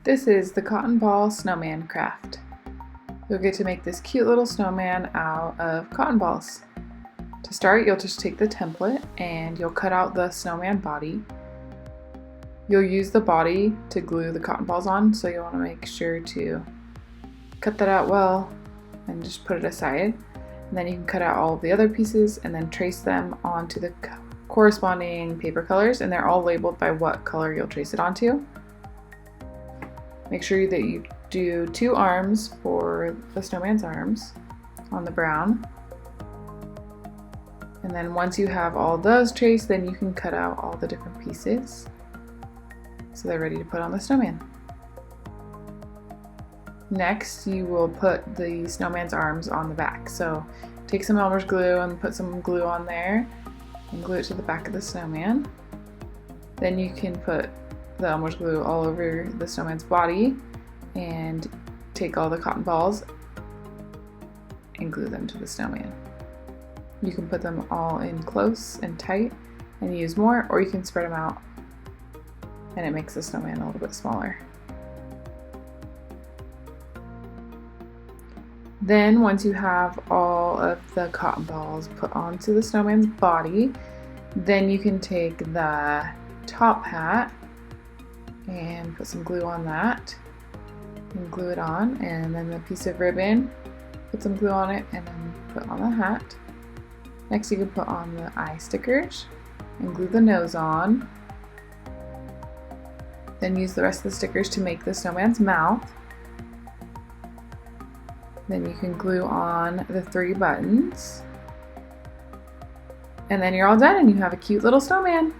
This is the cotton ball snowman craft. You'll get to make this cute little snowman out of cotton balls. To start, you'll just take the template and you'll cut out the snowman body. You'll use the body to glue the cotton balls on, so you'll want to make sure to cut that out well and just put it aside. And then you can cut out all of the other pieces and then trace them onto the corresponding paper colors, and they're all labeled by what color you'll trace it onto. Make sure that you do 2 arms for the snowman's arms on the brown. And then once you have all those traced, then you can cut out all the different pieces so they're ready to put on the snowman. Next, you will put the snowman's arms on the back. So take some Elmer's glue and put some glue on there and glue it to the back of the snowman. Then you can put the Elmer's glue all over the snowman's body and take all the cotton balls and glue them to the snowman. You can put them all in close and tight and use more, or you can spread them out and it makes the snowman a little bit smaller. Then once you have all of the cotton balls put onto the snowman's body, then you can take the top hat and put some glue on that and glue it on, and then the piece of ribbon, put some glue on it and then put on the hat. Next you can put on the eye stickers and glue the nose on. Then use the rest of the stickers to make the snowman's mouth. Then you can glue on the 3 buttons. And then you're all done and you have a cute little snowman.